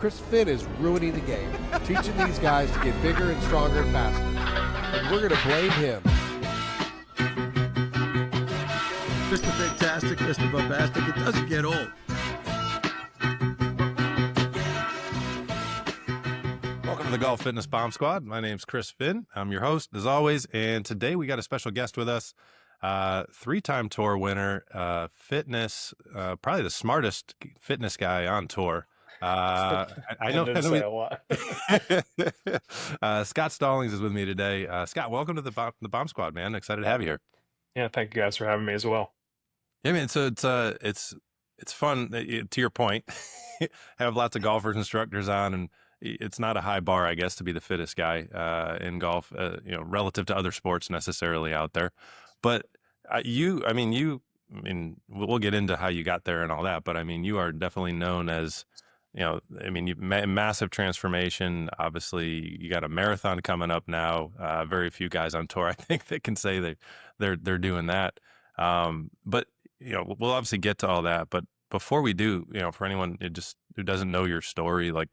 Chris Finn is ruining the game, teaching these guys to get bigger and stronger and faster. And we're going to blame him. Mr. Fantastic, Mr. Bombastic, it doesn't get old. Welcome to the Golf Fitness Bomb Squad. My name's Chris Finn. I'm your host, as always, and today we got a special guest with us, three-time tour winner, fitness, probably the smartest fitness guy on tour. I know. Didn't say a lot. Scott Stallings is with me today. Scott, welcome to the Bomb Squad, man. Excited to have you here. Yeah, thank you guys for having me as well. Yeah, man. So it's fun. To your point, have lots of golfers, instructors on, and it's not a high bar, I guess, to be the fittest guy in golf, relative to other sports necessarily out there. But we'll get into how you got there and all that. But I mean, you are definitely known as, massive transformation. Obviously, you got a marathon coming up now. Very few guys on tour, I think, that can say they're doing that. But we'll obviously get to all that. But before we do, for anyone who doesn't know your story, like,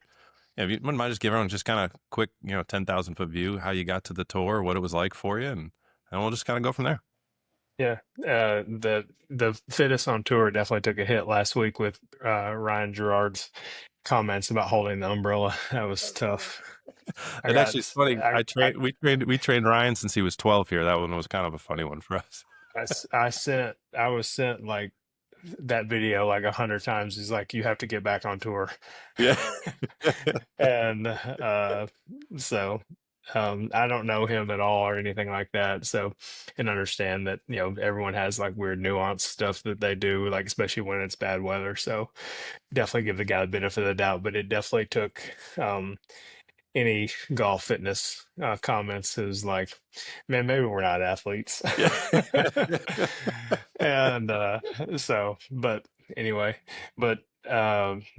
if you wouldn't mind just give everyone just kind of quick, 10,000 foot view, how you got to the tour, what it was like for you, and we'll just kind of go from there. Yeah, the fittest on tour definitely took a hit last week with Ryan Gerard's comments about holding the umbrella. That was tough. Actually, it's funny. We trained Ryan since he was 12 here. That one was kind of a funny one for us. I was sent like that video like 100 times. He's like, you have to get back on tour. Yeah. And so I don't know him at all or anything like that. So, and understand that, everyone has like weird nuanced stuff that they do, like, especially when it's bad weather. So definitely give the guy the benefit of the doubt, but it definitely took, any golf fitness comments is like, man, maybe we're not athletes. And but anyway, man,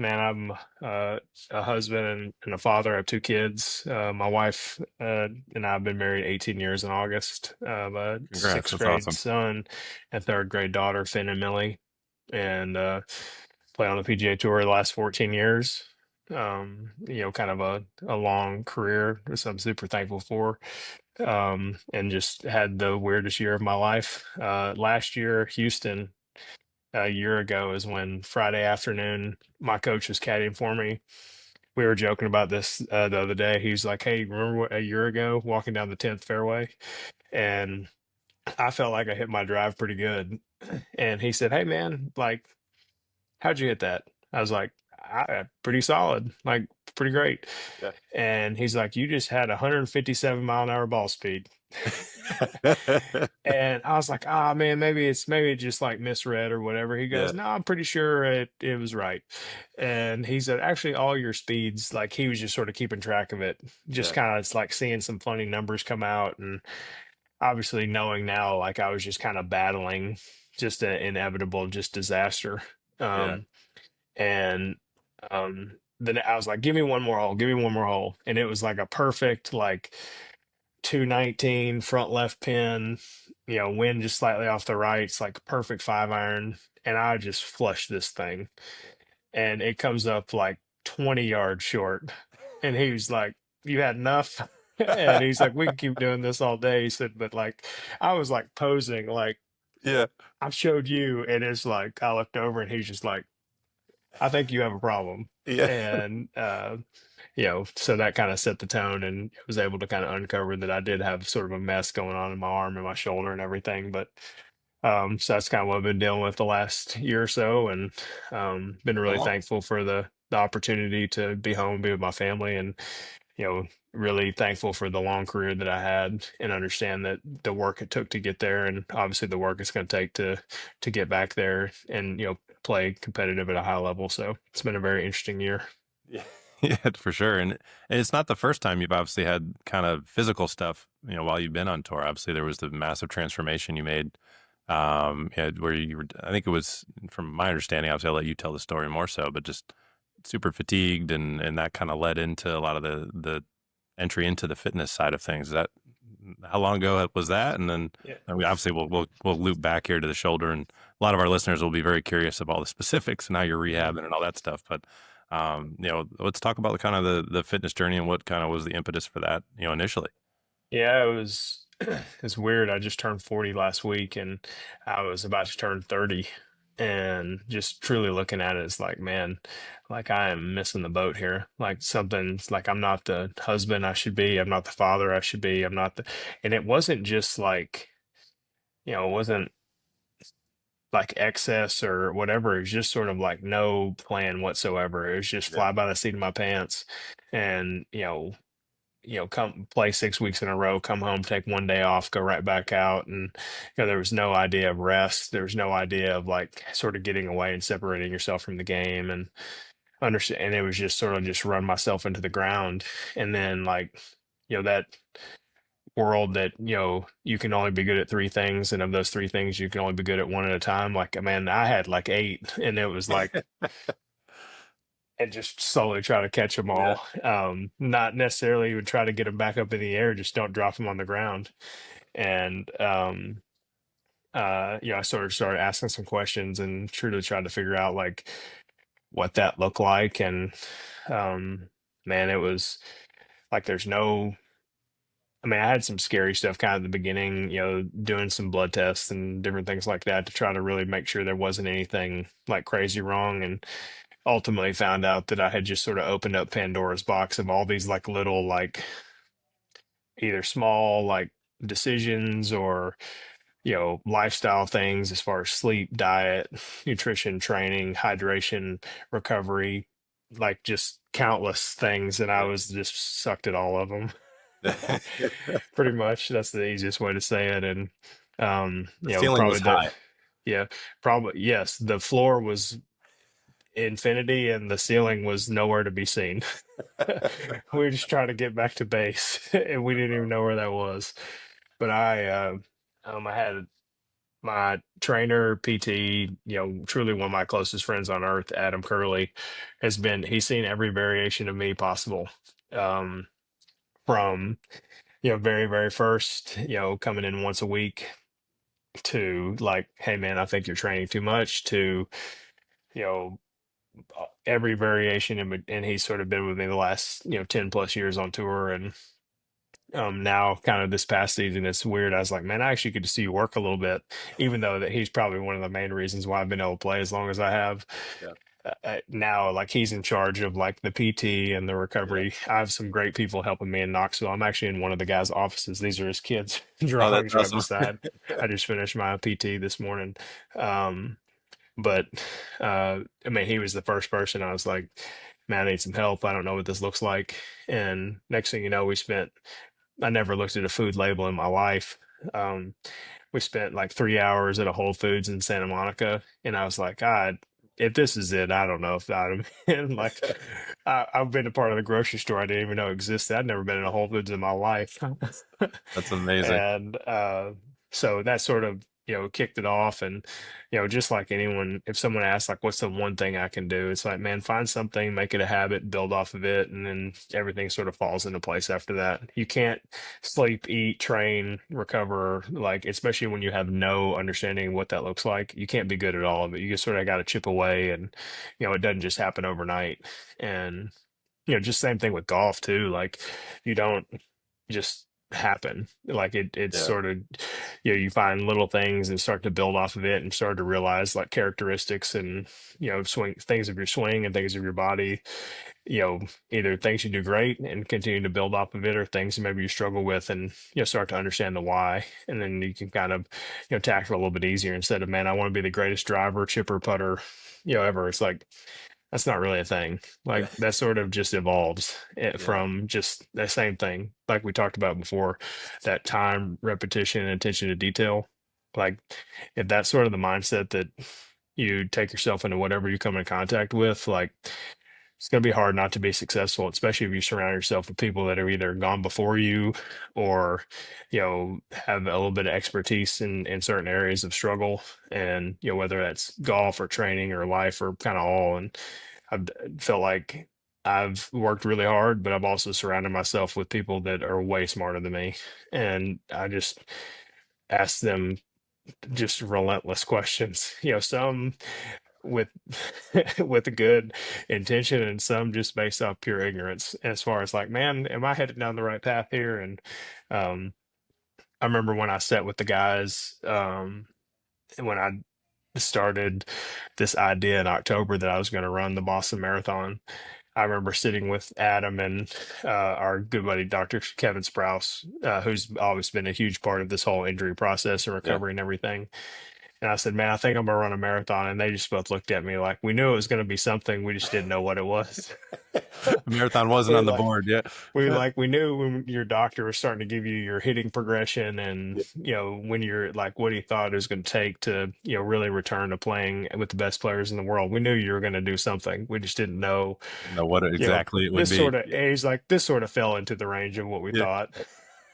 I'm a husband and a father. I have two kids. My wife and I have been married 18 years in August. A Congrats, sixth that's grade awesome. son and third grade daughter, Finn and Millie, and play on the PGA Tour the last 14 years. Kind of a long career, which I'm super thankful for. And just had the weirdest year of my life. Last year, Houston, a year ago, is when Friday afternoon, my coach was caddying for me. We were joking about this the other day. He's like, hey, remember a year ago walking down the 10th fairway? And I felt like I hit my drive pretty good. And he said, hey, man, like, how'd you hit that? I was like, pretty solid, like pretty great. Yeah. And he's like, you just had 157-mile-an-hour ball speed. And I was like, man, maybe it just like misread or whatever. He goes, no, I'm pretty sure it was right. And he said, actually, all your speeds, like, he was just sort of keeping track of it, just kind of, it's like seeing some funny numbers come out. And obviously knowing now, like, I was just kind of battling just an inevitable disaster. And then I was like, give me one more hole. And it was like a perfect, like, 219 front left pin, wind just slightly off the right. It's like a perfect 5-iron. And I just flushed this thing. And it comes up like 20 yards short. And he was like, you had enough? And he's like, we can keep doing this all day. He said, but like, I was like posing, like, Yeah. I showed you. And it's like, I looked over and he's just like, I think you have a problem. Yeah. And, so that kind of set the tone, and was able to kind of uncover that I did have sort of a mess going on in my arm and my shoulder and everything. But, so that's kind of what I've been dealing with the last year or so, and, been really thankful for the opportunity to be home, be with my family, and, really thankful for the long career that I had, and understand that the work it took to get there, and obviously the work it's going to take to get back there and, play competitive at a high level. So it's been a very interesting year. Yeah. Yeah, for sure. And it's not the first time you've obviously had kind of physical stuff, while you've been on tour. Obviously there was the massive transformation you made, where you were, I think it was, from my understanding, obviously I'll let you tell the story more so, but just super fatigued, and that kind of led into a lot of the entry into the fitness side of things. Is that, how long ago was that? And then obviously we'll loop back here to the shoulder, and a lot of our listeners will be very curious of all the specifics and how you're rehabbing and all that stuff. But Let's talk about kind of the fitness journey and what kind of was the impetus for that, initially. Yeah, it was it's weird. I just turned 40 last week and I was about to turn 30. And just truly looking at it, it's like, man, like I am missing the boat here. Like something's like I'm not the husband I should be. I'm not the father I should be. I'm not the, and it wasn't just like, it wasn't like excess or whatever. It was just sort of like no plan whatsoever. It was just Yeah. fly by the seat of my pants. And, come play 6 weeks in a row, come home, take one day off, go right back out. And, there was no idea of rest. There was no idea of like sort of getting away and separating yourself from the game and understand. And it was just sort of just run myself into the ground. And then like, that world that, you can only be good at three things. And of those three things, you can only be good at one at a time. Like, man, I had like eight and it was like, and just slowly try to catch them Yeah. all. Not necessarily even try to get them back up in the air, just don't drop them on the ground. And I sort of started asking some questions and truly tried to figure out like what that looked like. And man, it was like there's no. I mean, I had some scary stuff kind of at the beginning, doing some blood tests and different things like that to try to really make sure there wasn't anything like crazy wrong. And ultimately found out that I had just sort of opened up Pandora's box of all these like little like either small like decisions or lifestyle things as far as sleep, diet, nutrition, training, hydration, recovery, like just countless things, and I was just sucked at all of them. Yeah. Pretty much that's the easiest way to say it. And The ceiling probably was high. yeah, probably yes, the floor was infinity and the ceiling was nowhere to be seen. We were just trying to get back to base and we didn't even know where that was. But I had my trainer, PT, truly one of my closest friends on earth, Adam Curley, he's seen every variation of me possible. Um, from, very, very first, coming in once a week to like, hey man, I think you're training too much to, you know, every variation and he's sort of been with me the last 10 plus years on tour. And now kind of this past season it's weird, I was like, man, I actually get to see you work a little bit, even though that he's probably one of the main reasons why I've been able to play as long as I have. Yeah. Now like he's in charge of like the PT and the Yeah. recovery. I have some great people helping me in Knoxville. I'm actually in one of the guys' offices. These are his kids' Oh, that's drawings right awesome. beside. I just finished my PT this morning. um but I mean, he was the first person I was like, man, I need some help. I don't know what this looks like. And next thing you know, I never looked at a food label in my life. Um, we spent like 3 hours at a Whole Foods in Santa Monica, and I was like, God, if this is it, I don't know if I'd have been like, I've been a part of the grocery store I didn't even know existed. I'd never been in a Whole Foods in my life. That's amazing. And so that sort of, kicked it off. And, just like anyone, if someone asks, like, what's the one thing I can do? It's like, man, find something, make it a habit, build off of it. And then everything sort of falls into place after that. You can't sleep, eat, train, recover, like, especially when you have no understanding of what that looks like. You can't be good at all of it. You just sort of got to chip away. And, it doesn't just happen overnight. And, just same thing with golf too. Like, you don't just happen. Like it's Yeah. sort of, you find little things and start to build off of it and start to realize like characteristics and, swing things of your swing and things of your body, either things you do great and continue to build off of it or things maybe you struggle with and, start to understand the why. And then you can kind of, tackle a little bit easier instead of, man, I want to be the greatest driver, chipper, putter, ever. It's like, that's not really a thing. Yeah. Like that sort of just evolves Yeah. from just the same thing, like we talked about before, that time, repetition, and attention to detail. Like if that's sort of the mindset that you take yourself into whatever you come in contact with, like it's going to be hard not to be successful, especially if you surround yourself with people that are either gone before you or, have a little bit of expertise in certain areas of struggle. And, whether that's golf or training or life or kind of all. And I've felt like I've worked really hard, but I've also surrounded myself with people that are way smarter than me. And I just ask them just relentless questions. Some with with good intention, and some just based off pure ignorance as far as like, man, am I headed down the right path here? And um, I remember when I sat with the guys, when I started this idea in October that I was going to run the Boston Marathon. I remember sitting with Adam and our good buddy Dr. Kevin Sprouse, who's always been a huge part of this whole injury process and Yeah. recovery and everything. And I said, "Man, I think I'm gonna run a marathon." And they just both looked at me like we knew it was going to be something, we just didn't know what it was. Marathon wasn't We on the like board yet. we knew when your doctor was starting to give you your hitting progression, and Yeah. when you're like what he thought it was going to take to really return to playing with the best players in the world. We knew you were going to do something. We just didn't know Didn't know what exactly it would this be. sort of Yeah. he's like this sort of fell into the range of what we Yeah. thought.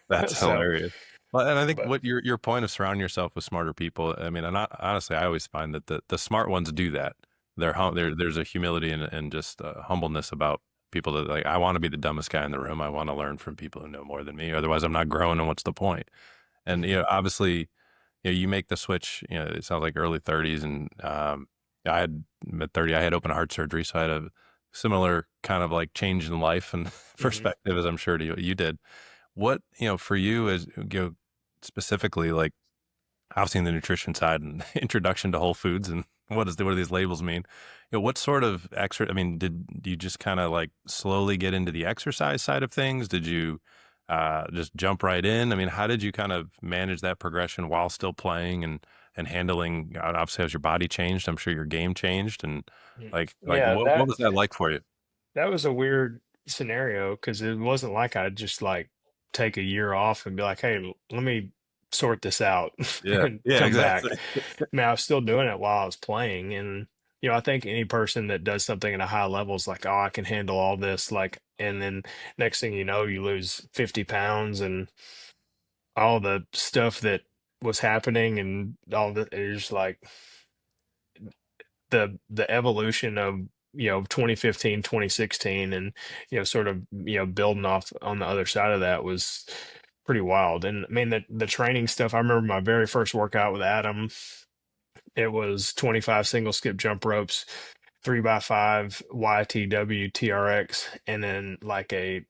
That's So, hilarious. Well, and I think but what your point of surrounding yourself with smarter people. I mean, and honestly, I always find that the smart ones do that. There's a humility and just humbleness about people that like. I want to be the dumbest guy in the room. I want to learn from people who know more than me. Otherwise, I'm not growing. And what's the point? And Mhm. obviously, you make the switch. It sounds like early 30s, and I had mid 30. I had open heart surgery, so I had a similar kind of like change in life and Mhm. perspective as I'm sure you did. What, for you as specifically, like obviously in the nutrition side and introduction to whole foods and what do these labels mean? What sort of extra, I mean, did you just kind of like slowly get into the exercise side of things? Did you just jump right in? I mean, how did you kind of manage that progression while still playing and handling, obviously as your body changed, I'm sure your game changed and Mm. like Yeah, what was that like for you? that was a weird scenario because it wasn't like I'd just like take a year off and be like, "Hey, let me sort this out Yeah. and Yeah, come exactly. back." I mean, I was still doing it while I was playing, and I think any person that does something at a high level is like, "Oh, I can handle all this," like, and then next thing you know, you lose 50 pounds and all the stuff that was happening and all that is like the evolution of 2015, 2016, and sort of building off on the other side of that was pretty wild. And I mean the training stuff, I remember my very first workout with Adam. It was 25 single skip jump ropes, 3x5 YTW TRX, and then like a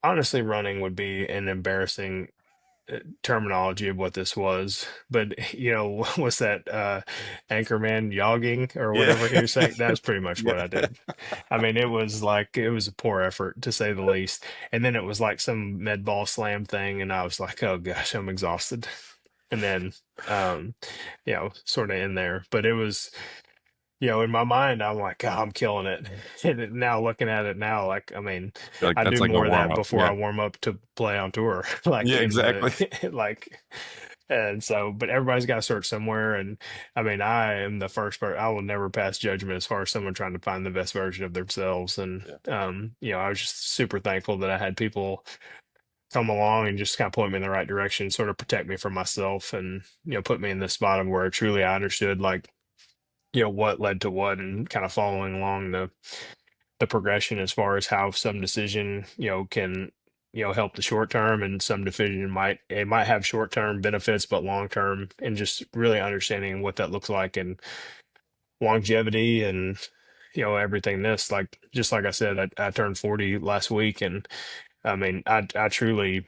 honestly running would be an embarrassing terminology of what this was, but what's that Anchorman jogging or Yeah. whatever he was saying? That's pretty much Yeah. what I did. I mean, it was a poor effort to say the least. And then it was like some med ball slam thing, and I was like, oh gosh, I'm exhausted. And then sort of in there. But it was in my mind, I'm like, "God, I'm killing it." And now looking at it now, like, I mean, Like I that's do like a more of warm that up. before I Yeah. warm up to play on tour, like Yeah, in exactly. the like, and so, but everybody's got to start somewhere. And I mean, I am the first person. I will never pass judgment as far as someone trying to find the best version of themselves. And Yeah. I was just super thankful that I had people come along and just kind of point me in the right direction, sort of protect me from myself, and put me in this spot of where truly I understood like what led to what, and kind of following along the progression as far as how some decision can help the short term, and some decision might have short term benefits but long term, and just really understanding what that looks like, and longevity, and everything. This like just like I said, I turned 40 last week, and I mean I truly,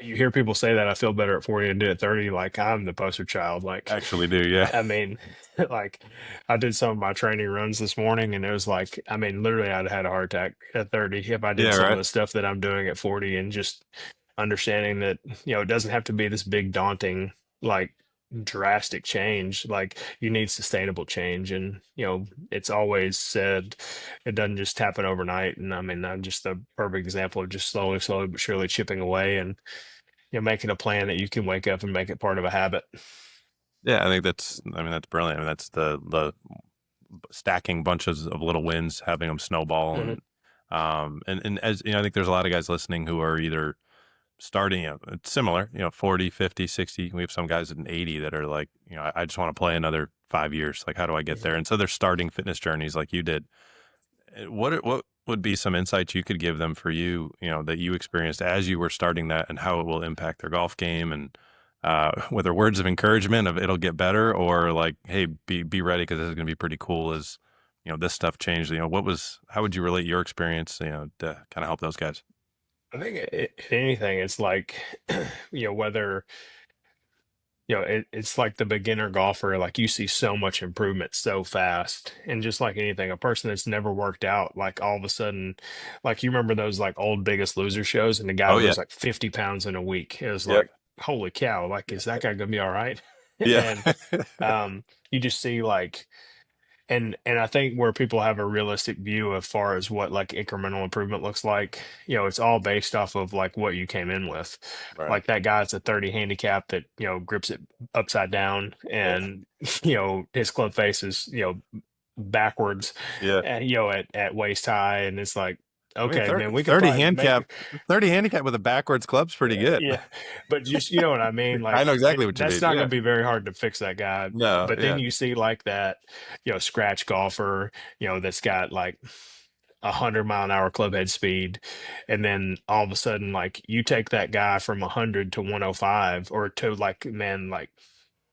you hear people say that I feel better at 40 and do at 30, like I'm the poster child. Like, Actually do, yeah. I mean, like I did some of my training runs this morning, and it was like, I mean, literally I'd had a heart attack at 30 if I did Yeah, some of right. the stuff that I'm doing at 40. And just understanding that, it doesn't have to be this big daunting, like drastic change. Like you need sustainable change. And, it's always said it doesn't just happen overnight. And I mean, I'm just a perfect example of just slowly, slowly but surely chipping away, and making a plan that you can wake up and make it part of a habit. Yeah, I mean, that's brilliant. I mean, that's the stacking bunches of little wins, having them snowball Mhm. and as I think there's a lot of guys listening who are either starting, it's similar, 40, 50, 60. We have some guys at an 80 that are like, I just want to play another 5 years. Like, how do I get there? Mhm. And so they're starting fitness journeys like you did. What would be some insights you could give them for you, that you experienced as you were starting that and how it will impact their golf game and whether words of encouragement of it'll get better, or like, hey, be ready because this is going to be pretty cool. As this stuff changed. How would you relate your experience? To kind of help those guys. I think if anything, it's like, whether it's like the beginner golfer, like you see so much improvement so fast. And just like anything, a person that's never worked out, like all of a sudden, like you remember those like old Biggest Loser shows, and the guy Oh would yeah. lose like 50 pounds in a week. It was Yep. like, holy cow, like, is that guy gonna be all right? Yeah. And you just see like, and I think where people have a realistic view as far as what like incremental improvement looks like, it's all based off of like what you came in with. Right. Like that guy's a 30 handicap that, grips it upside down, Yeah. and, his club face is, backwards, Yeah. and, at waist high. And it's like, I mean, okay, 30, man, we could 30 probably handicap, make 30 handicap with a backwards club's pretty good. yeah, but just you know what I mean, I know like exactly what you that's mean. not going Yeah. to be very hard to fix that guy. No. But then Yeah. you see like that, scratch golfer, that's got like 100-mile-an-hour club head speed, and then all of a sudden, like you take that guy from 100 to 105, or to like, man, like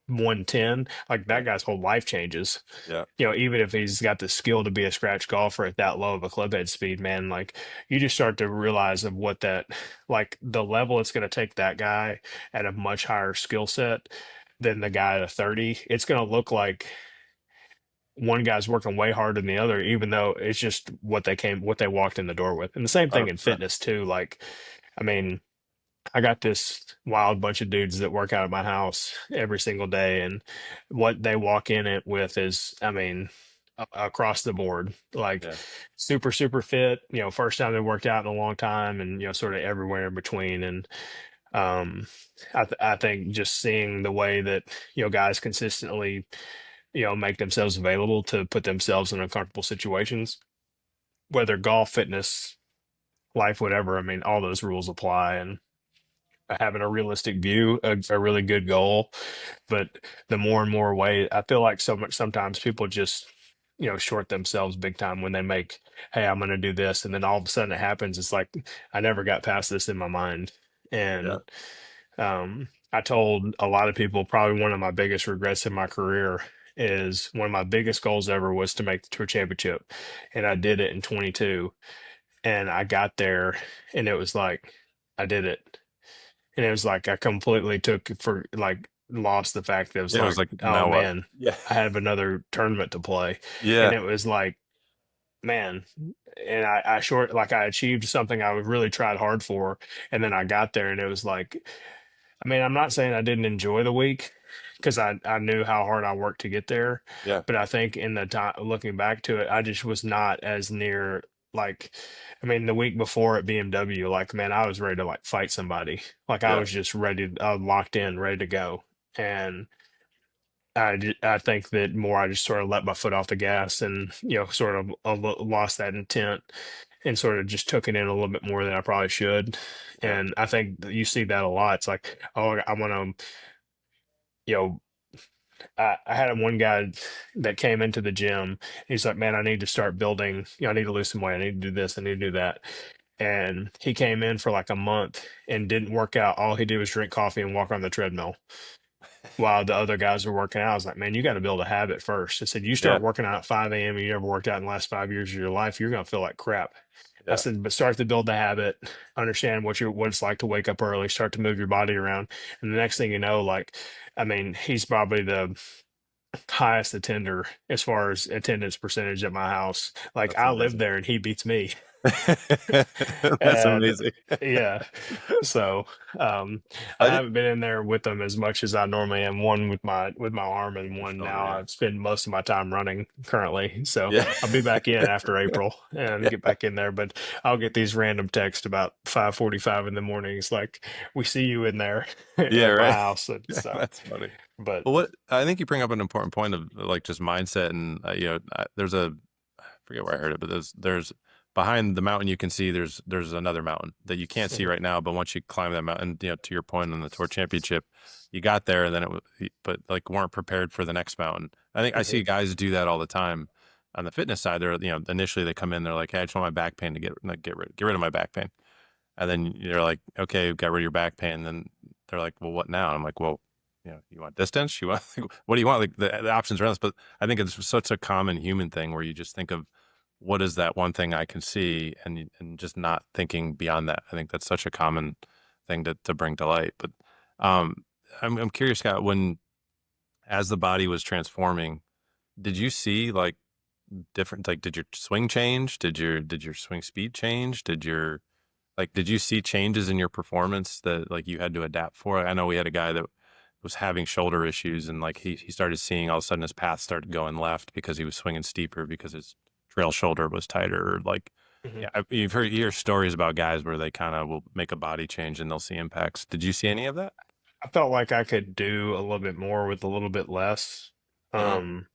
110, like Yeah. that guy's whole life changes. Yeah. Even if he's got the skill to be a scratch golfer at that low of a club head speed, man, like you just start to realize of what that, like the level it's going to take that guy at a much higher skill set than the guy at a 30. It's going to look like one guy's working way harder than the other, even though it's just what they walked in the door with. And the same thing in 100%. fitness too. Like, I mean, I got this wild bunch of dudes that work out at my house every single day, and what they walk in it with is, I mean, across the board, like Yeah. super, super fit, first time they worked out in a long time, and, sort of everywhere in between. And um, I think just seeing the way that, guys consistently, make themselves available to put themselves in uncomfortable situations, whether golf, fitness, life, whatever, I mean, all those rules apply. And having a realistic view, a really good goal. But the more and more way, I feel like sometimes people just, short themselves big time when they make, hey, I'm going to do this. And then all of a sudden it happens. It's like, I never got past this in my mind. Yeah. And I told a lot of people, probably one of my biggest regrets in my career is one of my biggest goals ever was to make the tour championship. And I did it in 22. And I got there, and it was like, I did it. And it was like I completely took for like lost the fact that it was Yeah. It was like, like, oh now what? man, Yeah. I have another tournament to play. And Yeah. it was like, man, and I short like I achieved something I would really tried hard for. And then I got there, and it was like, I mean, I'm not saying I didn't enjoy the week, because I knew how hard I worked to get there. Yeah. But I think in the time looking back to it, I just was not as near, like, I mean, the week before at BMW, like, man, I was ready to like fight somebody. Like I Yeah. was just ready, locked in, ready to go. And I think that more I just sort of let my foot off the gas, and, sort of lost that intent, and sort of just took it in a little bit more than I probably should. Yeah. And I think that you see that a lot. It's like, oh, I want to, you know, I had one guy that came into the gym. He's like, man, I need to start building, I need to lose some weight. I need to do this. I need to do that. And he came in for like a month and didn't work out. All he did was drink coffee and walk on the treadmill while the other guys were working out. I was like, man, you got to build a habit first. I said, you Yeah. start working out at 5 a.m. and you never worked out in the last 5 years of your life, you're going to feel like crap. I Yeah. said, but start to build the habit, understand what it's like to wake up early, start to move your body around. And the next thing you know, like, I mean, he's probably the highest attender as far as attendance percentage at my house. Like That's I live amazing. there and he beats me. That's And amazing. yeah, so I I did, haven't been in there with them as much as I normally am. One with my arm, and one shoulder, now yeah. I spend most of my time running currently. So Yeah. I'll be back in after April and Yeah. get back in there. But I'll get these random texts about 5:45 in the morning. It's like, we see you in there Yeah, at my right. house. And Yeah, so, that's funny. but Well, what I think you bring up an important point of like just mindset, and there's I forget where I heard it, but there's behind the mountain you can see there's another mountain that you can't see right now, but once you climb that mountain, to your point on the tour championship, you got there, and then but like weren't prepared for the next mountain. I think I see guys do that all the time on the fitness side. They're initially they come in, they're like, hey, I just want my back pain to get rid of my back pain. And then you're like, okay, got rid of your back pain. Then they're like, well, what now? And I'm like, well, you want distance? You want, what do you want? Like the options are endless, but I think it's such a common human thing where you just think of what is that one thing I can see, and just not thinking beyond that. I think that's such a common thing to bring to light. But um, I'm curious, Scott, when as the body was transforming, did you see like different, like did your swing change? Did your swing speed change? Did you see changes in your performance that like you had to adapt for? I know we had a guy that was having shoulder issues, and like he started seeing all of a sudden his path started going left because he was swinging steeper because his trail shoulder was tighter. Or like, Mhm. yeah, you hear stories about guys where they kind of will make a body change and they'll see impacts. Did you see any of that? I felt like I could do a little bit more with a little bit less. Uh-huh. Um,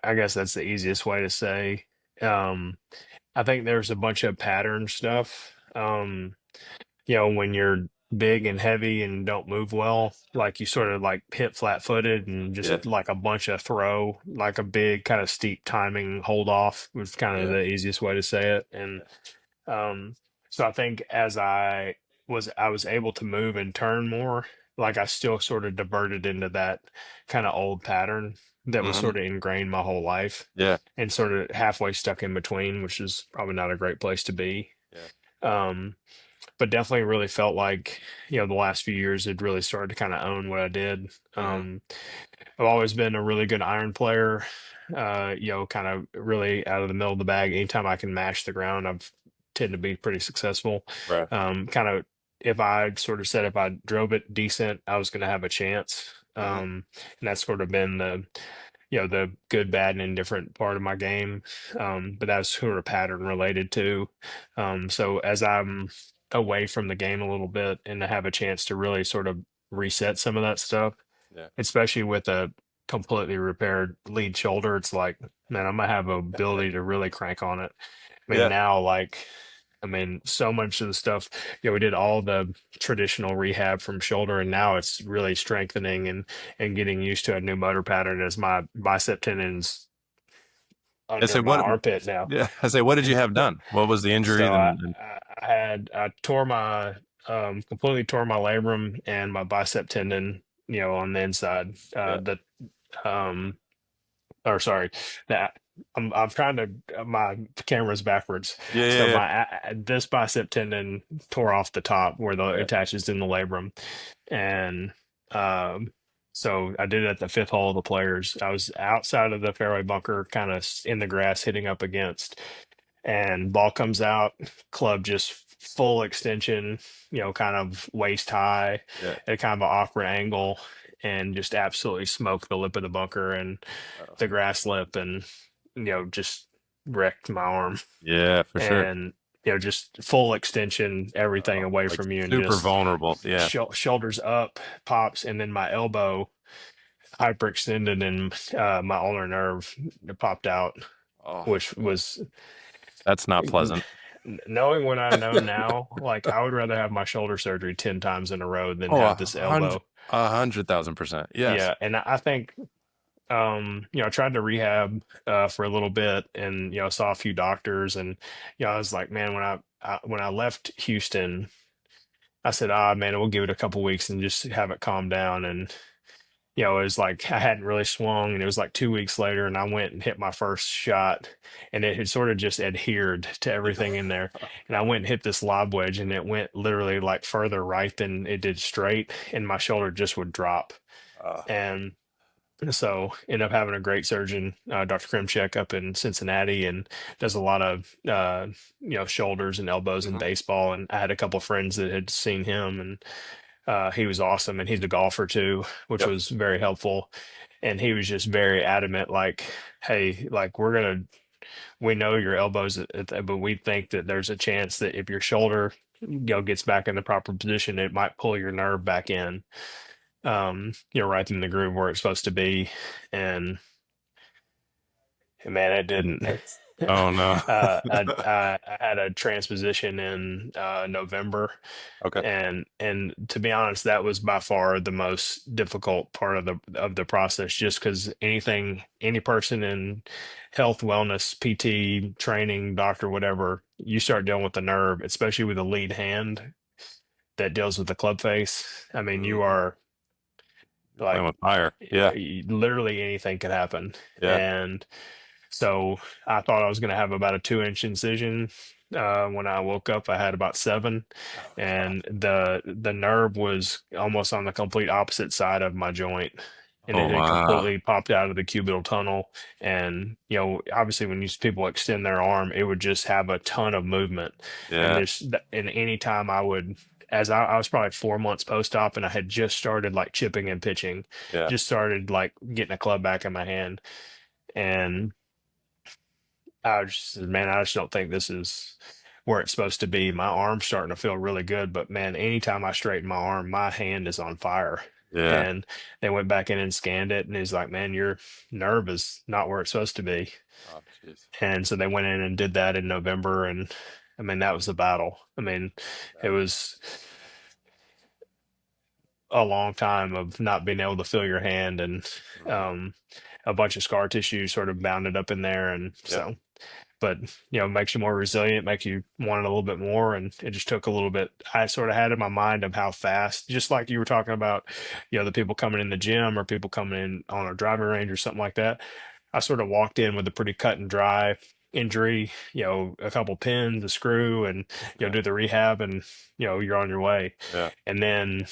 I guess that's the easiest way to say. Um, I think there's a bunch of pattern stuff. When you're big and heavy and don't move well, like you sort of like hit flat footed and Yeah, just like a bunch of throw, like a big kind of steep timing hold off was kind of yeah, the easiest way to say it. And um, so I think as I was able to move and turn more, like I still sort of diverted into that kind of old pattern that was hmm, sort of ingrained my whole life yeah, and sort of halfway stuck in between, which is probably not a great place to be. yeah, Um, but definitely really felt like, the last few years had really started to kind of own what I did. hmm, I've always been a really good iron player, kind of really out of the middle of the bag. Anytime I can mash the ground, I've tend to be pretty successful. right, Kind of, if I sort of said if I drove it decent, I was going to have a chance. hmm, And that's sort of been the good, bad, and indifferent part of my game. But that's sort of pattern related too. So as I'm away from the game a little bit and to have a chance to really sort of reset some of that stuff, yeah, especially with a completely repaired lead shoulder, it's like, man, I'm gonna have a ability to really crank on it. I mean, yeah. now, like, so much of the stuff, we did all the traditional rehab from shoulder, and now it's really strengthening and getting used to a new motor pattern as my bicep tendons I under say my what? armpit now. Yeah, I say, what did you have done? What was the injury? So I, And I I tore my completely tore my labrum and my bicep tendon, on the inside. yeah, The um or sorry, that I'm trying to my camera's backwards. yeah, So yeah, this bicep tendon tore off the top where the yeah, attaches in the labrum, and um so I did it at the fifth hole of the Players. I was outside of the fairway bunker, kind of in the grass, hitting up against, and ball comes out, club just full extension, kind of waist high yeah. at kind of an awkward angle, and just absolutely smoked the lip of the bunker and Oh, the grass lip, and just wrecked my arm, yeah, for sure. and just full extension, everything Oh, away like from you, and super just vulnerable. Yeah. shoulders up, pops, and then my elbow hyperextended, and my ulnar nerve popped out, Oh, which was that's not pleasant. knowing what I know now, like I would rather have my shoulder surgery 10 times in a row than Oh, have this elbow. 100,000%. Yes. Yeah. And I think, I tried to rehab for a little bit, and, saw a few doctors, and, I was like, man, when I left Houston, I said, man, we'll give it a couple weeks and just have it calm down. And it was like I hadn't really swung, and it was like 2 weeks later, and I went and hit my first shot, and it had sort of just adhered to everything in there. And I went and hit this lob wedge, and it went literally like further right than it did straight, and my shoulder just would drop. Uh, And so ended up having a great surgeon, Dr. Krimchek, up in Cincinnati, and does a lot of shoulders and elbows in mhm. baseball. And I had a couple friends that had seen him, and he was awesome, and he's a golfer too, which Yep. was very helpful. And he was just very adamant, like, "Hey, like we know your elbows, but we think that there's a chance that if your shoulder, gets back in the proper position, it might pull your nerve back in, right in the groove where it's supposed to be." And man, it didn't. Oh no. I had a transposition in November, Okay. and to be honest, that was by far the most difficult part of the process, just because any person in health, wellness, PT, training, doctor, whatever, you start dealing with the nerve, especially with the lead hand. that deals with the club face, I mean, you Mhm. are You're playing like with fire. Yeah. literally anything could happen. Yeah. And so I thought I was going to have about a 2-inch incision. When I woke up, I had about 7, Oh God. and the nerve was almost on the complete opposite side of my joint, and Oh it had wow. completely popped out of the cubital tunnel. And obviously, when people extend their arm, it would just have a ton of movement. And Yeah. and any time I would, as I was probably 4 months post-op, and I had just started like chipping and pitching, Yeah. just started like getting a club back in my hand, and I just said, man, I just don't think this is where it's supposed to be. My arm's starting to feel really good, but man, anytime I straighten my arm, my hand is on fire. Yeah. And they went back in and scanned it, and he's like, man, your nerve is not where it's supposed to be. Oh jeez. And so they went in and did that in November, and I mean, that was a battle. I mean, it That is. was a long time of not being able to feel your hand, and Mhm. um, a bunch of scar tissue sort of bounded up in there. And Yep. so, but makes you more resilient, makes you want it a little bit more. And it just took a little bit. I sort of had in my mind of how fast, just like you were talking about, the people coming in the gym or people coming in on a driving range or something like that. I sort of walked in with a pretty cut and dry injury, a couple pins, a screw, and Yeah. do the rehab, and you're on your way. Yeah. And then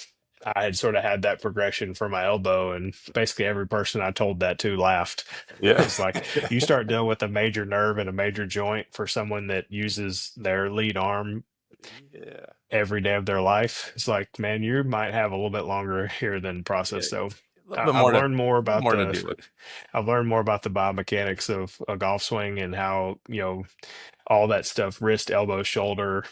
I had sort of had that progression for my elbow, and basically every person I told that to laughed. Yeah. It's like, you start dealing with a major nerve and a major joint for someone that uses their lead arm Yeah. every day of their life. It's like, man, you might have a little bit longer here than Yeah. process. So A little bit more a little more to deal with. I've learned more about the biomechanics of a golf swing, and how, all that stuff, wrist, elbow, shoulder,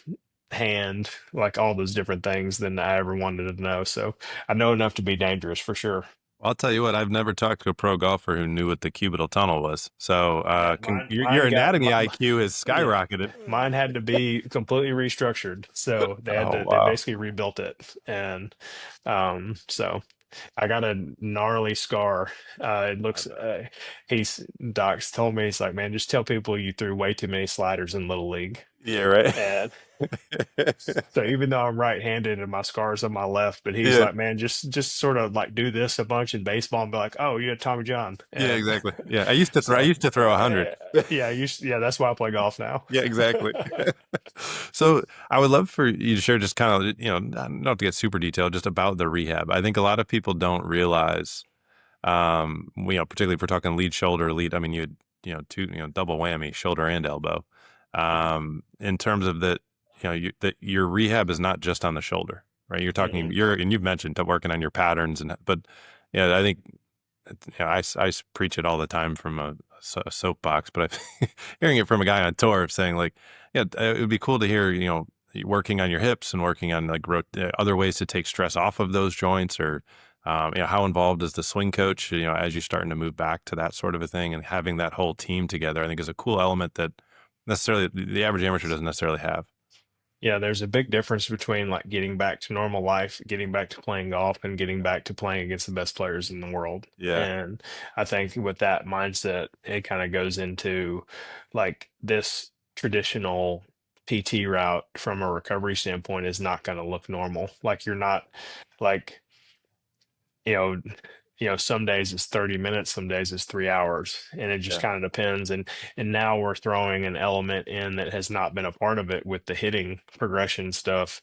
hand, like all those different things, than I ever wanted to know. So I know enough to be dangerous for sure. I'll tell you what, I've never talked to a pro golfer who knew what the cubital tunnel was. So, Yeah, your mine got anatomy IQ has yeah, skyrocketed. mine had to be completely restructured. So Oh they wow. basically rebuilt it. And so I got a gnarly scar. It I looks, bet. he's Doc's told me, he's like, man, just tell people you threw way too many sliders in Little League. Yeah, right. And so even though I'm right-handed and my scar's on my left, but he's Yeah. like, man, just sort of like do this a bunch in baseball and be like, oh, you had Tommy John. Yeah, And exactly. Yeah, I so used to throw 100. yeah, yeah, that's why I play golf now. Yeah, exactly. So I would love for you to share just kind of, not to get super detailed, just about the rehab. I think a lot of people don't realize, particularly if we're talking lead shoulder, I mean, two, double whammy, shoulder and elbow. In terms of that, that your rehab is not just on the shoulder, right? Mhm. And you've mentioned working on your patterns but yeah, I think, I preach it all the time from a soapbox, but hearing it from a guy on tour saying like, yeah, it would be cool to hear, you working on your hips and working on like other ways to take stress off of those joints, or, how involved is the swing coach, as you're starting to move back to that sort of a thing, and having that whole team together, I think is a cool element that necessarily the average amateur doesn't necessarily have. Yeah, there's a big difference between like getting back to normal life, getting back to playing golf, and getting back to playing against the best players in the world. Yeah. And I think with that mindset, it kind of goes into like this traditional PT route from a recovery standpoint is not going to look normal. Like you're not like you know, some days it's 30 minutes, some days it's 3 hours, and it just Yeah. kind of depends. And now we're throwing an element in that has not been a part of it with the hitting progression stuff.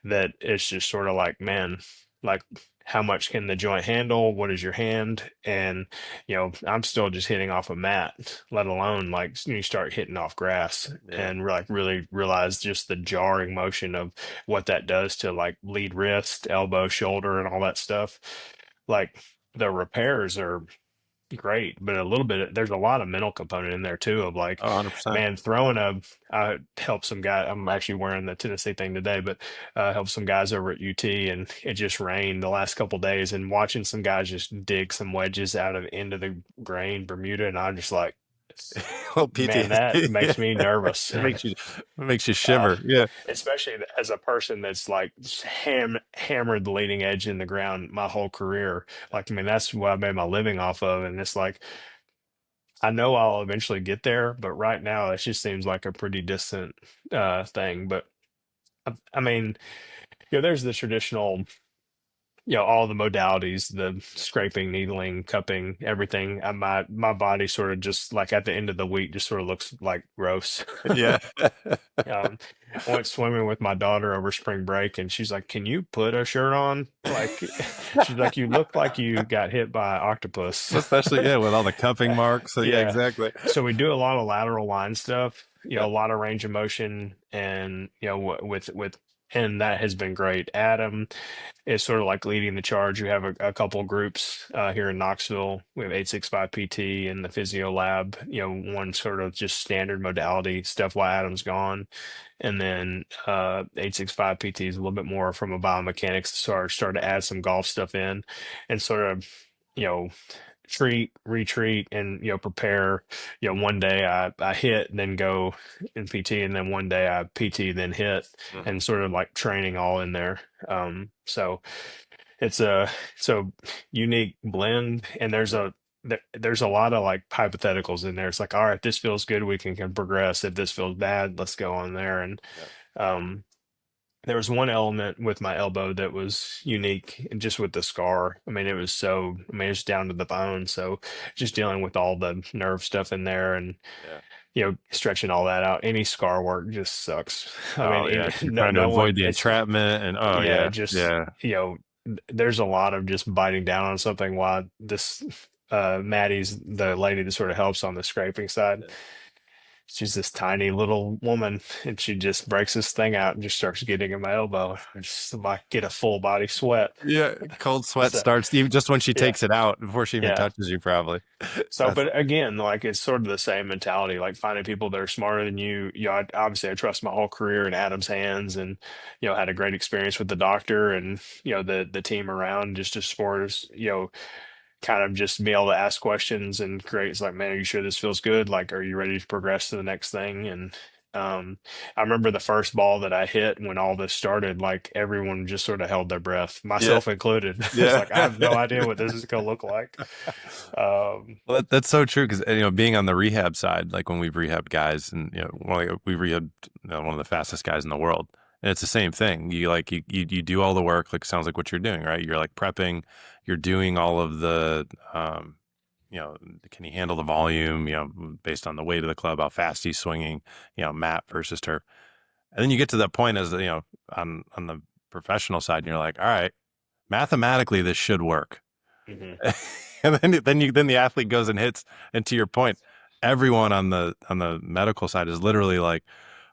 That it's just sort of like, man, like how much can the joint handle? What is your hand? And I'm still just hitting off a mat, let alone like you start hitting off grass, Yeah. and like really realize just the jarring motion of what that does to like lead wrist, elbow, shoulder, and all that stuff. Like the repairs are great, but a little bit there's a lot of mental component in there too of like, Oh, 100%. man, I helped some guy. I'm actually wearing the Tennessee thing today, but helped some guys over at UT, and it just rained the last couple days, and watching some guys just dig some wedges out of into the grain Bermuda, and I'm just like, Well, man, that PTSD. Yeah. makes me nervous. It makes you Uh, shiver. Yeah. Especially as a person that's like just hammered the leading edge in the ground my whole career. Like, I mean, that's what I made my living off of. And it's like, I know I'll eventually get there, but right now it just seems like a pretty distant thing. But I mean, there's the traditional, all the modalities, the scraping, needling, cupping, everything. My body sort of just like at the end of the week just sort of looks like gross. Yeah. Um, I went swimming with my daughter over spring break, and she's like, "Can you put a shirt on?" Like, she's like, "You look like you got hit by an octopus." Especially, yeah, with all the cupping marks. So, yeah, Yeah. exactly. So we do a lot of lateral line stuff, Yeah. a lot of range of motion, and and that has been great. Adam is sort of like leading the charge. We have a couple groups here in Knoxville. We have 865 PT and the Physio Lab, one sort of just standard modality stuff while Adam's gone. And then 865 PT is a little bit more from a biomechanics start to add some golf stuff in and sort of, you know, treat, retreat, and prepare. One day I hit and then go in PT, and then one day I PT then hit, Mhm. and sort of like training all in there. So it's a unique blend, and Yeah. there's a lot of like hypotheticals in there. It's like, all right, this feels good, we can progress. If this feels bad, let's go on there. And Yeah. um, there was one element with my elbow that was unique, and just with the scar. I mean, it's down to the bone. So just dealing with all the nerve stuff in there, and Yeah. stretching all that out. Any scar work just sucks. I mean, Oh, yeah. You're no, trying to no avoid one. the It's entrapment, and oh, Yeah, yeah. just Yeah. there's a lot of just biting down on something. While this Maddie's the lady that sort of helps on the scraping side. Yeah. She's this tiny little woman, and she just breaks this thing out and just starts getting in my elbow. I just like get a full body sweat. Yeah. Cold sweat So starts even just when she yeah, takes it out before she even yeah. touches you, probably. So, That's, but again, like it's sort of the same mentality, like finding people that are smarter than you. Obviously I trust my whole career in Adam's hands, and had a great experience with the doctor, and the team around, just as far as kind of just be able to ask questions and create. It's like, man, are you sure this feels good? Like, are you ready to progress to the next thing? And I remember the first ball that I hit when all this started, like everyone just sort of held their breath, yeah. myself included. It's Yeah. like, I have no idea what this is going to look like. Well, that's so true because being on the rehab side, like when we've rehabbed guys, and we rehabbed one of the fastest guys in the world, and it's the same thing. You do all the work, like sounds like what you're doing, right? You're like prepping, you're doing all of the, can he handle the volume, based on the weight of the club, how fast he's swinging, mat versus turf, and then you get to that point as on the professional side, and you're like, all right, mathematically this should work. Mhm. And then the athlete goes and hits, and to your point, everyone on the medical side is literally like,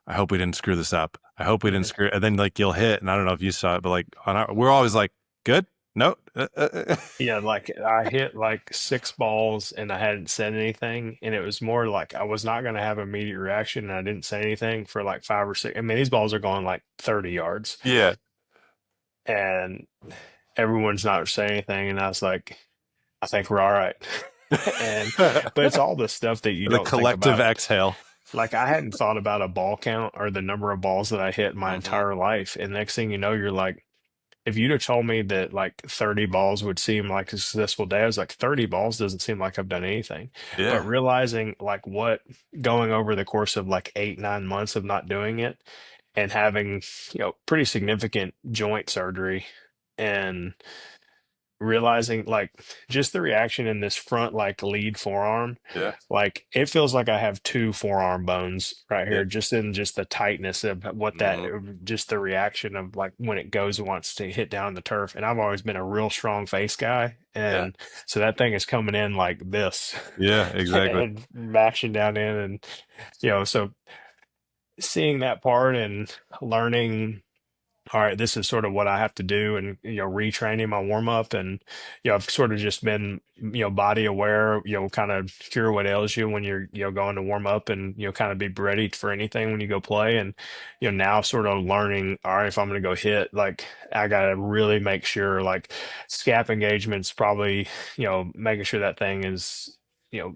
I hope we didn't screw this up, I hope we didn't Mhm. screw, and then like you'll hit, and I don't know if you saw it, but like we're always like, good, no. Yeah, like I hit like six balls and I hadn't said anything, and it was more like I was not going to have immediate reaction, and I didn't say anything for like five or six. I mean, these balls are going like 30 yards, Yeah. and everyone's not saying anything, and I was like, I think we're all right. And but it's all the stuff that you The don't think collective about. exhale. Like I hadn't thought about a ball count or the number of balls that I hit my Hmm. entire life. And next thing you know, you're like, if you'd have told me that like 30 balls would seem like a successful day, I was like, 30 balls doesn't seem like I've done anything. But Yeah. realizing like what going over the course of like 8, 9 months of not doing it, and having, pretty significant joint surgery, and realizing like just the reaction in this front like lead forearm, Yeah. like it feels like I have two forearm bones right Yeah. here, just in just the tightness of what that, Hmm. just the reaction of like when it goes and wants to hit down the turf. And I've always been a real strong face guy, Yeah. and so that thing is coming in like this Yeah. Exactly. and mashing down in. And so seeing that part and learning, all right, this is sort of what I have to do, and retraining my warm up. And I've sort of just been body aware, kind of cure what ails you when you're going to warm up, and kind of be ready for anything when you go play. And now sort of learning, all right, if I'm going to go hit, like I got to really make sure like scap engagement's probably making sure that thing is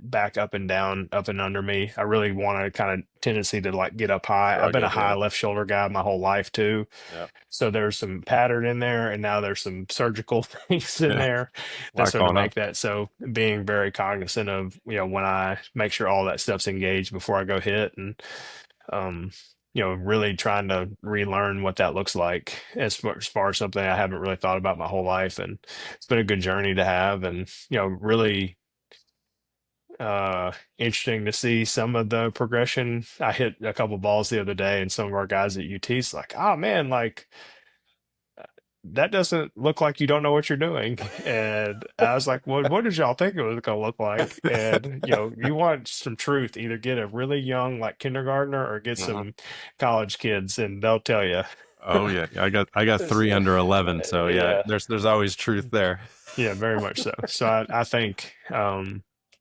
back up and down, up and under me. I really want to kind of tendency to like get up high. I've been a Rugged. high Yeah. left shoulder guy my whole life too, Yeah. so there's some pattern in there, and now there's some surgical things in Yeah. there A that lot sort of going on. make that. So being very cognizant of, when I make sure all that stuff's engaged before I go hit. And um really trying to relearn what that looks like as far as something I haven't really thought about my whole life. And it's been a good journey to have, and, really interesting to see some of the progression. I hit a couple balls the other day, and some of our guys at UT's like, oh man, like that doesn't look like you don't know what you're doing. And I was like, well, what did y'all think it was going to look like? And, you want some truth, either get a really young, like kindergartner, or get Mhm. some college kids, and they'll tell you. Oh yeah, I got three So, under 11, so yeah, yeah, there's always truth there. yeah, very much so. So I think,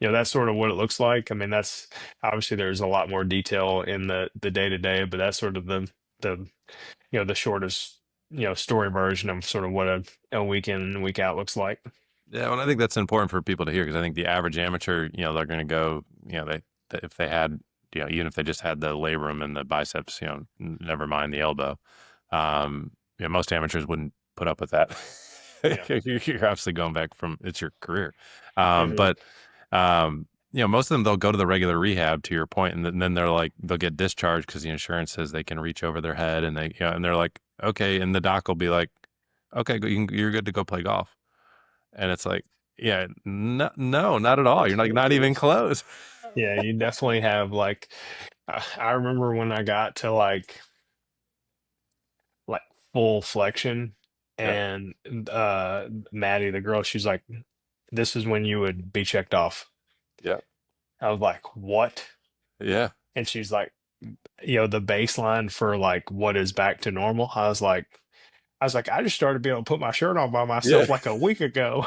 that's sort of what it looks like. I mean, that's obviously there's a lot more detail in the day to day, but that's sort of the the shortest story version of sort of what a week in and week out looks like. Yeah, well, I think that's important for people to hear because I think the average amateur, they're going to go, if they had, even if they just had the labrum and the biceps, never mind the elbow. Most amateurs wouldn't put up with that. Yeah. You're obviously going back from it's your career, Mhm. but most of them they'll go to the regular rehab to your point, and then they're like they'll get discharged because the insurance says they can reach over their head, and and they're like okay, and the doc will be like, okay, you're good to go play golf. And it's like, yeah, no, no, not at all. You're like not even close. Yeah, you definitely have like I remember when I got to like full flexion, Yeah, and Maddie, the girl, she's like, this is when you would be checked off. yeah, I was like, what? yeah, And she's like, the baseline for like what is back to normal. I was like, I just started being able to put my shirt on by yeah, myself like a week ago.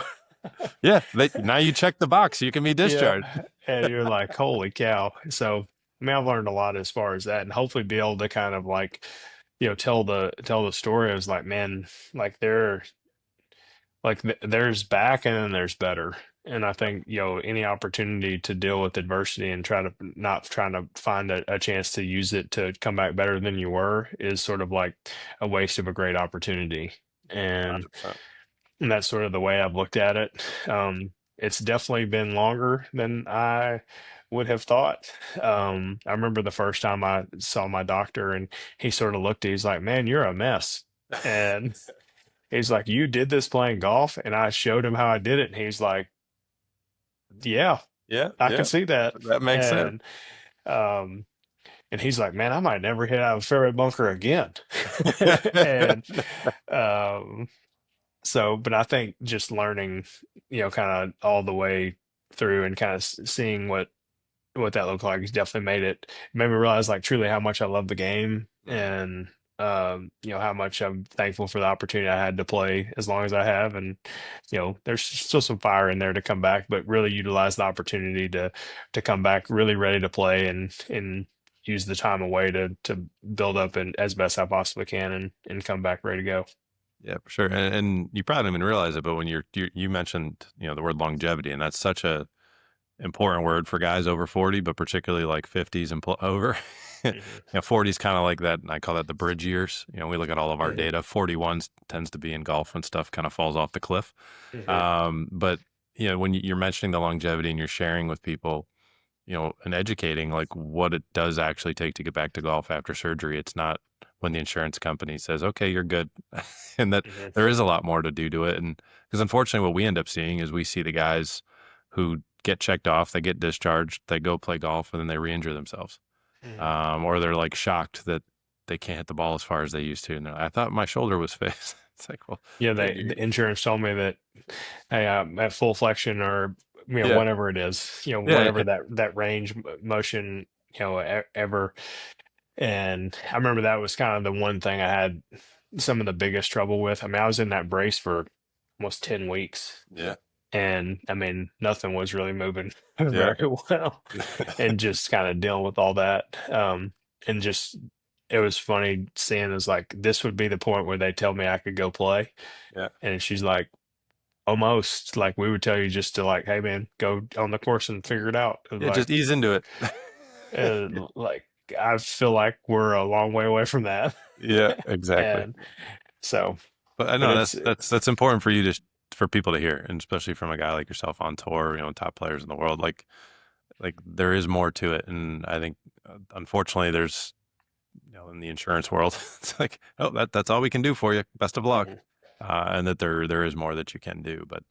yeah. Now you check the box, you can be Yeah. discharged. And you're like, holy cow. So, I mean, I've learned a lot as far as that, and hopefully be able to kind of like, tell the story. I was like, man, like there's back and then there's better. And I think, any opportunity to deal with adversity and try to not trying to find a chance to use it to come back better than you were is sort of like a waste of a great opportunity. And 100%. And that's sort of the way I've looked at it. It's definitely been longer than I would have thought. I remember the first time I saw my doctor, and he sort of looked, he's like, man, you're a mess. And he's like, you did this playing golf? And I showed him how I did it. And he's like, yeah, Yeah, I can yeah, see that. that makes sense. And, um, and he's like, man, I might never hit out of a fairway bunker again. And, um, So, but I think just learning, kind of all the way through and kind of seeing what that looked like has definitely made me realize like truly how much I love the game, Mhm. and how much I'm thankful for the opportunity I had to play as long as I have. And there's still some fire in there to come back, but really utilize the opportunity to come back really ready to play, and use the time away to build up and as best I possibly can, and come back ready to go. Yeah, for sure. And you probably didn't even realize it, but when you mentioned, the word longevity, and that's such a important word for guys over 40, but particularly like 50s and over. Hmm. 40s kind of like that. And I call that the bridge years. We look at all of our Hmm. data. 41 tends to be in golf when stuff kind of falls off the cliff. Hmm. But when you're mentioning the longevity and you're sharing with people, and educating like what it does actually take to get back to golf after surgery. It's not when the insurance company says, okay, you're good. And that Hmm. there is a lot more to do to it. And because unfortunately, what we end up seeing is we see the guys who get checked off, they get discharged, they go play golf, and then they re-injure themselves. Hmm. Or they're like shocked that they can't hit the ball as far as they used to. And I thought my shoulder was fixed. It's like, well, Yeah, yeah, the insurance told me that, hey, at full flexion, or yeah, whatever it is, yeah, whatever that range motion, ever. And I remember that was kind of the one thing I had some of the biggest trouble with. I mean, I was in that brace for almost 10 weeks, yeah, and I mean, nothing was really moving yeah, very well, and just kind of dealing with all that. And just it was funny seeing as like this would be the point where they tell me I could go play, yeah, and she's like, almost like we would tell you just to like, hey man, go on the course and figure it out. It was yeah. Just like, ease into it. like I feel like we're a long way away from that. Yeah, exactly. And so, But I but know it's that's important for you to for people to hear, and especially from a guy like yourself on tour, top players in the world. Like there is more to it, and I think unfortunately there's in the insurance world, it's like, oh, that's all we can do for you. Best of luck. Mhm. And that there is more that you can do. But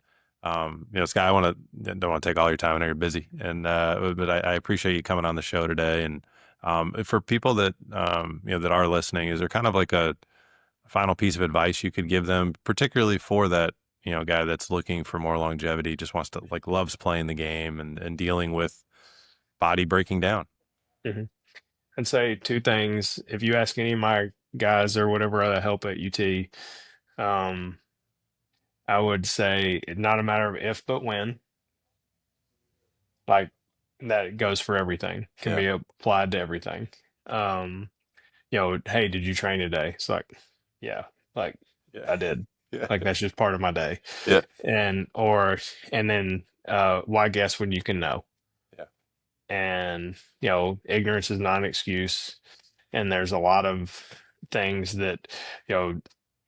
Scott, don't want to take all your time. I know you're busy, and but I appreciate you coming on the show today. And for people that that are listening, is there kind of like a final piece of advice you could give them, particularly for that guy that's looking for more longevity, just wants to loves playing the game and dealing with body breaking down? Mhm. I'd say two things. If you ask any of my guys or whatever other help at UT, um, I would say not a matter of if but when. Like that goes for everything. Can Yeah, be applied to everything. Um, hey, did you train today? It's like, yeah, like yeah, I did. yeah, Like that's just part of my day. yeah, And then why guess when you can know? yeah. And ignorance is not an excuse. And there's a lot of things that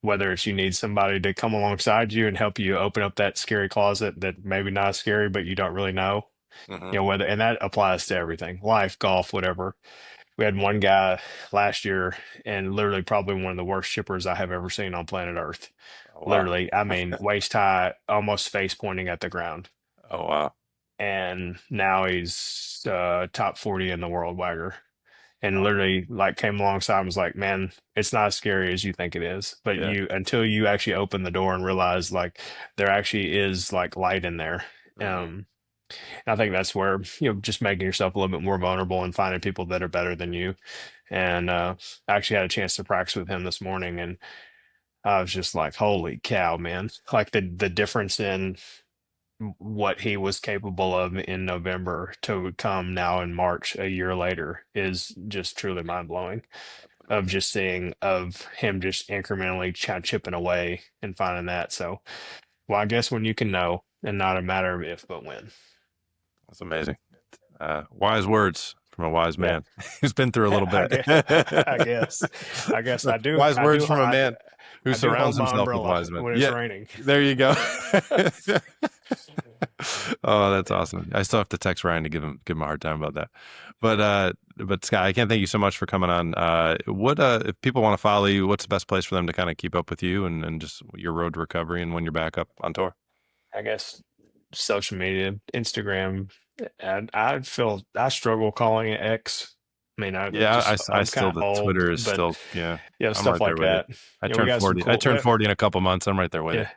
whether it's you need somebody to come alongside you and help you open up that scary closet that maybe not scary but you don't really know, Hmm. whether, and that applies to everything, life, golf, whatever. We had one guy last year, and literally probably one of the worst chippers I have ever seen on planet Earth. Oh wow. Literally, I mean, waist high, almost face pointing at the ground. Oh wow. And now he's top 40 in the world wagger. And Wow. literally, like, came alongside and was like, "Man, it's not as scary as you think it is." But Yeah. until you actually open the door and realize, like, there actually is like light in there. Hmm. And I think that's where just making yourself a little bit more vulnerable and finding people that are better than you. And I actually had a chance to practice with him this morning, and I was just like, "Holy cow, man!" Like the difference in what he was capable of in November to come now in March a year later is just truly mind blowing. That's Of amazing. just seeing of him just incrementally chipping away and finding that. So, well, I guess when you can know, and not a matter of if but when. That's amazing. Wise words from a wise Yeah. man who's been through a little I bit. guess, I guess, I guess I do. Wise words from a man who I do surrounds hold my himself with umbrella wise men. when it's Yeah, raining. there you go. Oh, that's awesome. I still have to text Ryan to give him a hard time about that. But Scott, I can't thank you so much for coming on. What if people want to follow you, what's the best place for them to kind of keep up with you and just your road to recovery and when you're back up on tour? I guess social media, Instagram, and I feel I struggle calling it X. I mean, Yeah, I I'm kind still of the old, Twitter is but still, yeah, I'm stuff right there like with you. that. We got some I cool. turned 40 in a couple months. I'm right there with you. Yeah,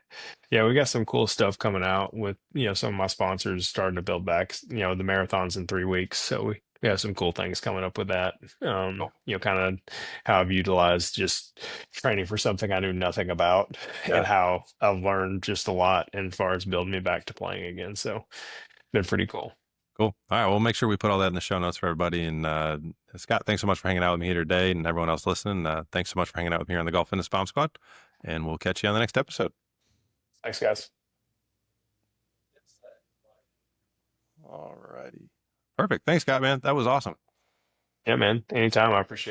yeah, we got some cool stuff coming out with some of my sponsors starting to build back. The marathons in 3 weeks, so we have some cool things coming up with that. Cool. Kind of how I've utilized just training for something I knew nothing about, and Yeah. how I've learned just a lot as far as building me back to playing again. So, been pretty cool. Cool. All right. We'll make sure we put all that in the show notes for everybody. And Scott, thanks so much for hanging out with me here today, and everyone else listening. Thanks so much for hanging out with me here on the Golf Fitness Bomb Squad. And we'll catch you on the next episode. Thanks, guys. All righty. Perfect. Thanks, Scott, man. That was awesome. Yeah, man. Anytime. I appreciate it.